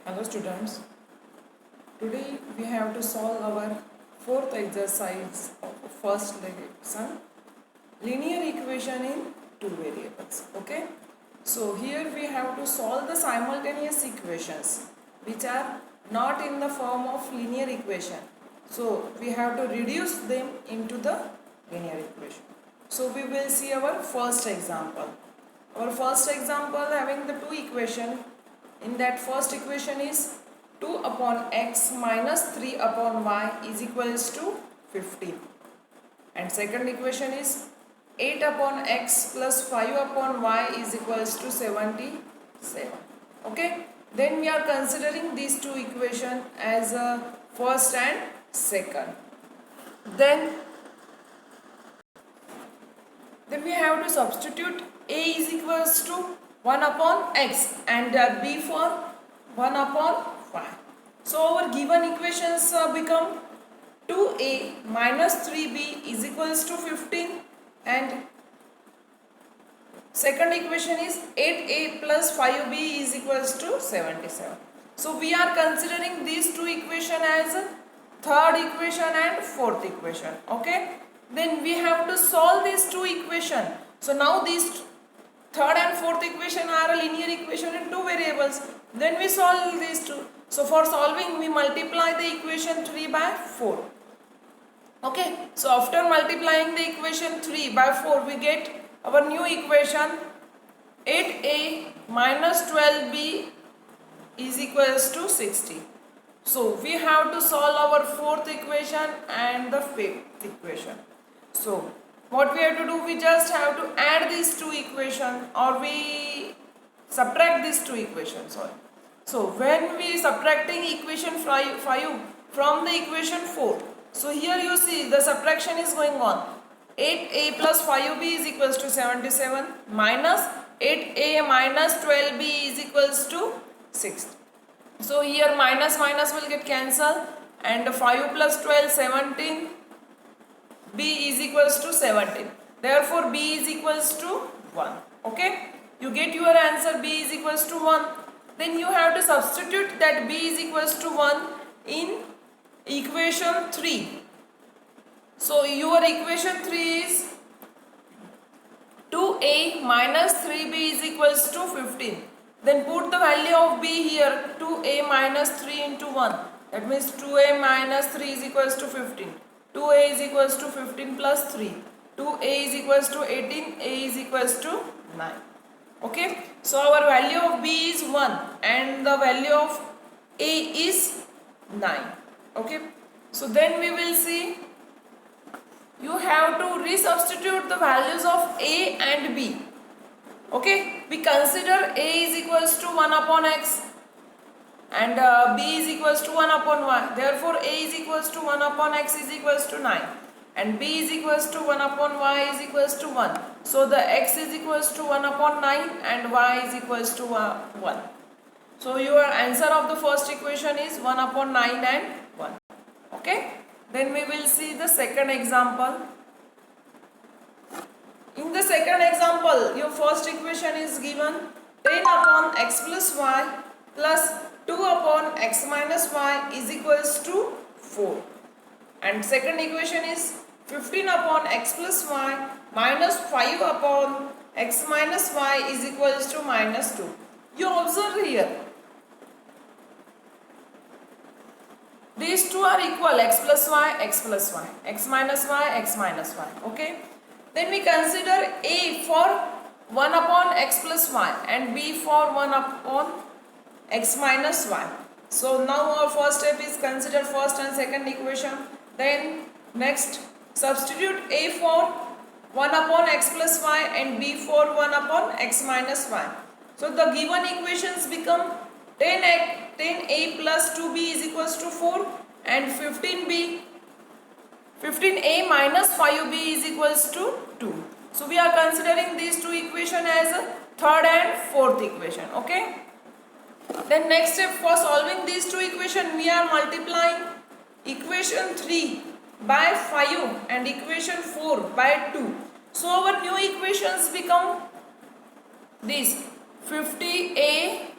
Hello students, today we have to solve our fourth exercise of first lesson, linear equation in two variables. Okay, so here we have to solve the simultaneous equations which are not in the form of linear equation. So we have to reduce them into the linear equation. So we will see our first example. Our first example having the two equation. In that first equation is 2 upon x minus 3 upon y is equals to 15. And second equation is 8 upon x plus 5 upon y is equals to 77. Okay. Then we are considering these two equations as first and second. Then we have to substitute a is equals to 1 upon x and b for 1 upon y. So our given equations become 2a minus 3b is equals to 15 and second equation is 8a plus 5b is equals to 77. So we are considering these two equations as third equation and fourth equation. Okay. Then we have to solve these two equations. So now these third and fourth equation are a linear equation in two variables. Then we solve these two. So for solving we multiply the equation 3 by 4. Okay. So after multiplying the equation 3 by 4 we get our new equation 8a minus 12b is equals to 60. So we have to solve our fourth equation and the fifth equation. So what we have to do, we just have to add these two equations or we subtract these two equations. Sorry. So when we subtracting equation 5 from the equation 4. So here you see the subtraction is going on. 8a plus 5b is equals to 77 minus 8a minus 12b is equals to 60. So here minus will get cancelled and 5 plus 12 17. B is equals to 17. Therefore B is equals to 1. Okay. You get your answer B is equals to 1. Then you have to substitute that B is equals to 1 in equation 3. So your equation 3 is 2a minus 3b is equals to 15. Then put the value of b here, 2a minus 3 into 1. That means 2a minus 3 is equals to 15. 2a is equals to 15 plus 3. 2a is equals to 18, a is equals to 9. Okay. So our value of b is 1 and the value of a is 9. Okay. So then we will see you have to resubstitute the values of a and b. Okay. We consider a is equals to 1 upon x and b is equals to 1 upon y. Therefore a is equals to 1 upon x is equals to 9 and b is equals to 1 upon y is equals to 1. So the x is equals to 1 upon 9 and y is equals to 1. So your answer of the first equation is 1 upon 9 and 1. Okay. Then we will see the second example. In the second example, your first equation is given 10 upon x plus y plus 2 upon x minus y is equals to 4. And second equation is 15 upon x plus y minus 5 upon x minus y is equals to minus 2. You observe here. These two are equal, x plus y, x minus y, x minus y. Okay. Then we consider a for 1 upon x plus y and b for 1 upon x minus y. So now our first step is consider first and second equation. Then next substitute a for 1 upon x plus y and b for 1 upon x minus y. So the given equations become 10a plus 2b is equals to 4 and 15a minus 5b is equals to 2. So we are considering these two equations as a third and fourth equation. Okay. Then next step for solving these two equations, we are multiplying equation 3 by 5 and equation 4 by 2. So our new equations become this 50a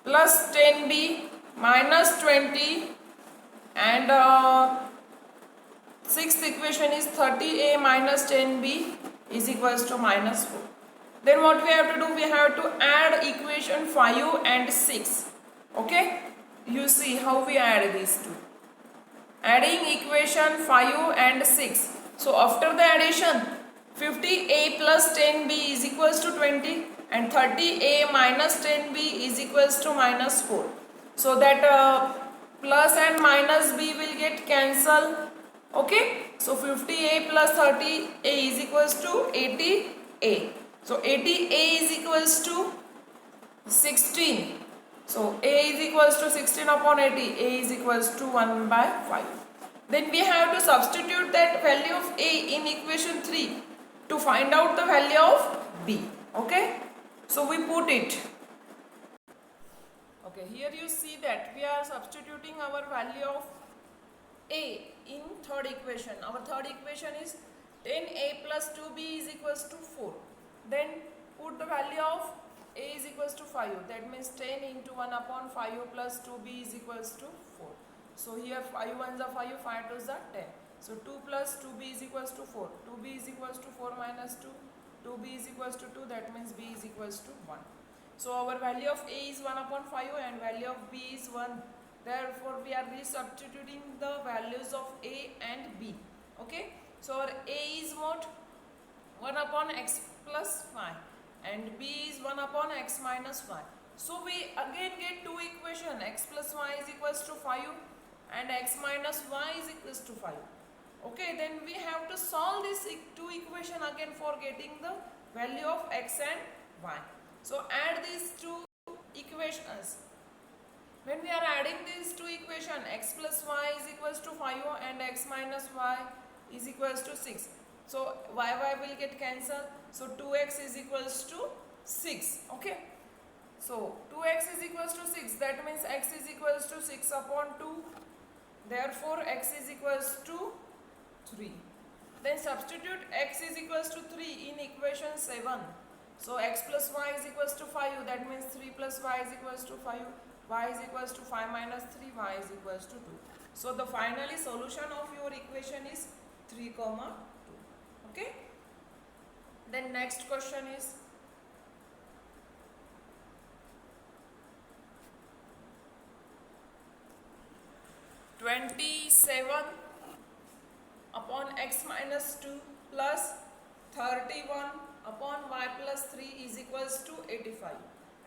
plus 10b minus 20, and sixth equation is 30a minus 10b is equals to minus 4. Then what we have to do, we have to add equation 5 and 6. Okay, you see how we add these two. Adding equation 5 and 6. So after the addition, 50a plus 10b is equals to 20 and 30a minus 10b is equals to minus 4. So that plus and minus b will get cancelled. Okay, so 50a plus 30a is equals to 80a. So 80a is equals to 16. So a is equals to 16 upon 80. A is equals to 1 by 5. Then we have to substitute that value of a in equation 3 to find out the value of b. Okay, so we put it. Okay, here you see that we are substituting our value of a in third equation. Our third equation is 10a plus 2b is equals to 4. Then put the value of a is equals to 5. That means 10 into 1 upon 5 plus 2b is equals to 4. So here 5 ones are 5, 5 twos are 10. So 2 plus 2b is equals to 4. 2b is equals to 4 minus 2. 2b is equals to 2. That means b is equals to 1. So our value of a is 1 upon 5 and value of b is 1. Therefore we are resubstituting the values of a and b. Okay. So our a is what? 1 upon x plus y and b is 1 upon x minus y. So we again get two equation, x plus y is equals to 5 and x minus y is equals to 5. Okay, then we have to solve this two equation again for getting the value of x and y. So add these two equations. When we are adding these two equations, x plus y is equals to 5 and x minus y is equals to 6. So y will get cancelled. So 2x is equals to 6. Okay. So 2x is equals to 6. That means x is equals to 6 upon 2. Therefore x is equals to 3. Then substitute x is equals to 3 in equation 7. So x plus y is equals to 5. That means 3 plus y is equals to 5. Y is equals to 5 minus 3. Y is equals to 2. So the finally solution of your equation is 3, 2. Okay. Then next question is (27) upon x minus 2 plus 31 upon y plus 3 is equals to 85.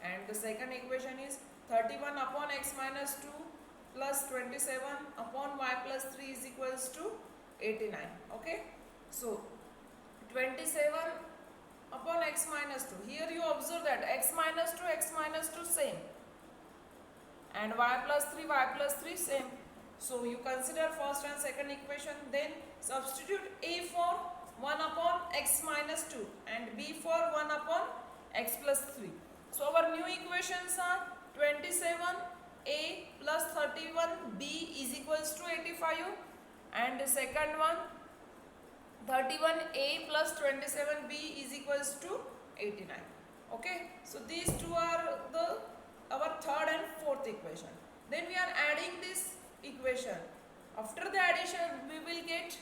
And the second equation is 31 upon x minus 2 plus 27 upon y plus 3 is equals to 89. Okay. So 27 upon x minus 2. Here you observe that x minus 2 same. And y plus 3 same. So you consider first and second equation, then substitute a for 1 upon x minus 2 and b for 1 upon x plus 3. So our new equations are 27a plus 31b is equals to 85 and the second one 31a plus 27b is equals to 89. Okay, so these two are our third and fourth equation. Then we are adding this equation. After the addition we will get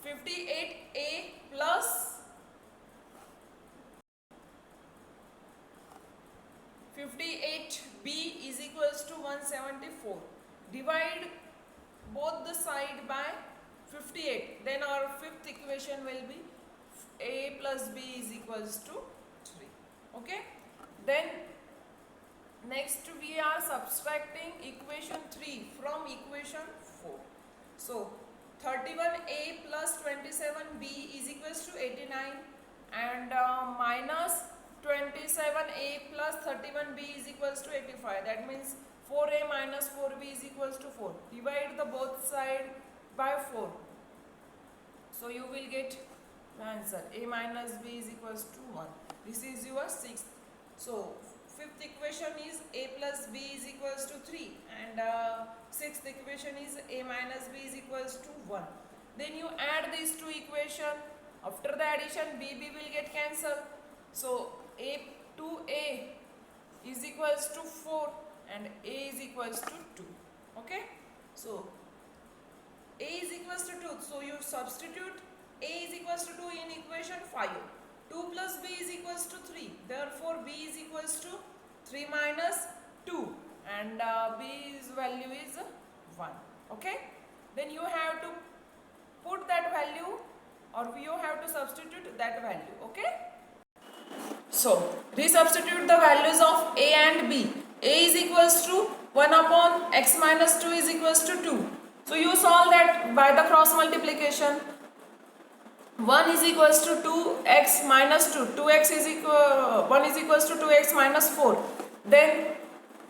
58a plus 58b is equals to 174. Divide both the side by 58. Then our fifth equation will be a plus b is equals to 3. Okay. Then next we are subtracting equation 3 from equation 4. So 31a plus 27b is equals to 89 and minus 27a plus 31b is equals to 85. That means 4a minus 4b is equals to 4. Divide the both side by 4. So you will get the answer. A minus b is equals to 1. This is your sixth. So fifth equation is a plus b is equals to 3 and sixth equation is a minus b is equals to 1. Then you add these two equations. After the addition bb will get cancelled. So a 2a is equals to 4 and a is equals to 2. Okay, so a is equals to 2, so you substitute a is equals to 2 in equation 5. 2 plus b is equals to 3, therefore b is equals to 3 minus 2 and b's value is 1. Okay, then you have to put that value or you have to substitute that value. Okay, so resubstitute the values of a and b. A is equals to 1 upon x minus 2 is equals to 2. So you solve that by the cross multiplication. 1 is equals to 2x minus 2. 2x is equal 1 is equals to 2x minus 4. Then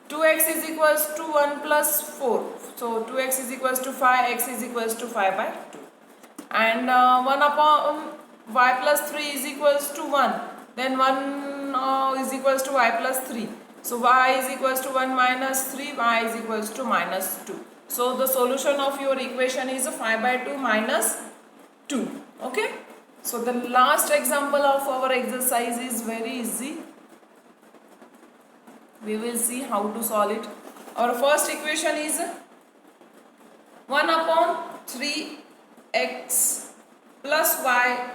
2x is equals to 1 plus 4. So 2x is equals to 5, x is equals to 5 by 2. And 1 upon y plus 3 is equals to 1. Then 1 is equals to y plus 3. So y is equals to 1 minus 3, y is equals to minus 2. So the solution of your equation is 5 by 2 minus 2. Okay. So the last example of our exercise is very easy. We will see how to solve it. Our first equation is 1 upon 3x plus y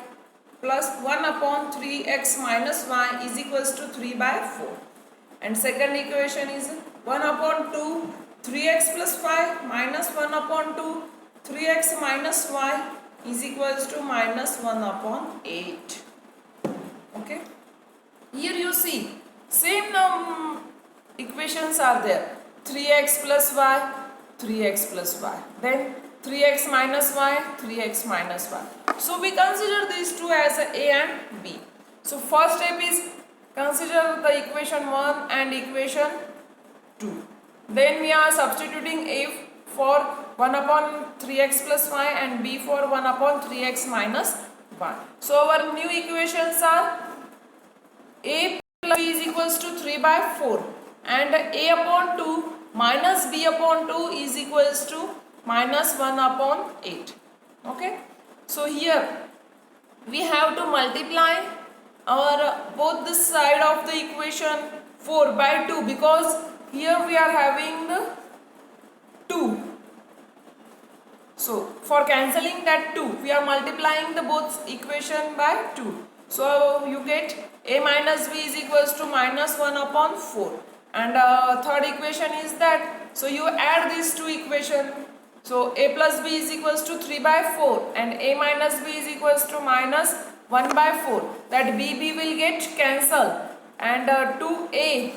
plus 1 upon 3x minus y is equals to 3 by 4. And second equation is 1 upon 2 3x plus 5 minus 1 upon 2 3x minus y is equals to minus 1 upon 8. Okay. Here you see same equations are there. 3x plus y, 3x plus y. Then 3x minus y, 3x minus y. So we consider these two as a and b. So first step is consider the equation 1 and equation 2. Then we are substituting a for 1 upon 3x plus y and b for 1 upon 3x minus y. So our new equations are a plus b is equals to 3 by 4 and a upon 2 minus b upon 2 is equals to minus 1 upon 8. Okay. So here we have to multiply our both the side of the equation 4 by 2 because here we are having the 2. So for cancelling that 2 we are multiplying the both equation by 2. So you get a minus b is equals to minus 1 upon 4 and third equation is that, so you add these two equations. So a plus b is equals to 3 by 4 and a minus b is equals to minus 1 by 4. That b will get cancelled and 2a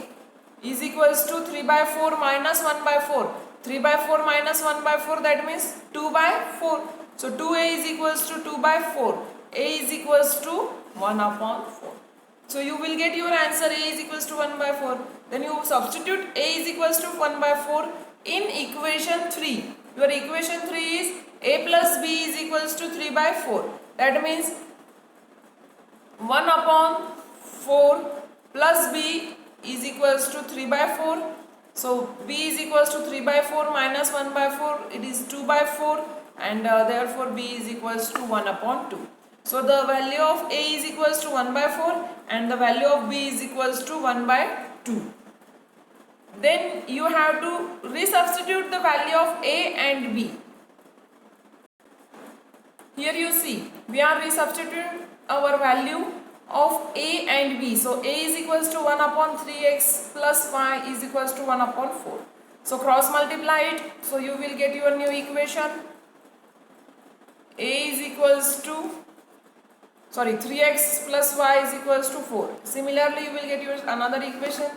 is equals to 3 by 4 minus 1 by 4. 3 by 4 minus 1 by 4, that means 2 by 4. So 2a is equals to 2 by 4. A is equals to 1 upon 4. So you will get your answer a is equals to 1 by 4. Then you substitute a is equals to 1 by 4 in equation 3. Your equation 3 is a plus b is equals to 3 by 4. That means 1 upon 4 plus b is equals to 3 by 4. So b is equals to 3 by 4 minus 1 by 4, it is 2 by 4 and therefore b is equals to 1 upon 2. So the value of a is equals to 1 by 4 and the value of b is equals to 1 by 2. Then you have to resubstitute the value of a and b. Here you see we are resubstituting our value of a and b. So a is equals to 1 upon 3x plus y is equals to 1 upon 4. So cross multiply it. So you will get your new equation. A is equals to 3x plus y is equals to 4. Similarly you will get your another equation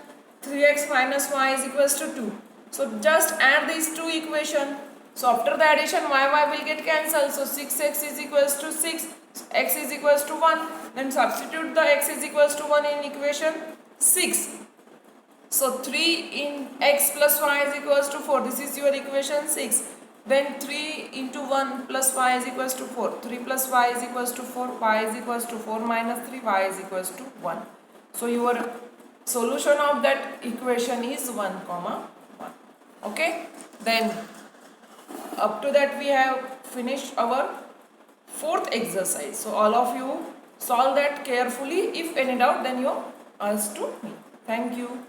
3x minus y is equals to 2. So just add these two equations. So after the addition y will get cancelled. So 6x is equals to 6, x is equals to 1. Then substitute the x is equals to 1 in equation 6. So 3 in x plus y is equals to 4. This is your equation 6. Then 3 into 1 plus y is equals to 4. 3 plus y is equals to 4. Y is equals to 4 minus 3. Y is equals to 1. So your solution of that equation is 1 comma 1. Okay. Then up to that we have finished our fourth exercise. So all of you solve that carefully. If any doubt then you ask to me. Thank you.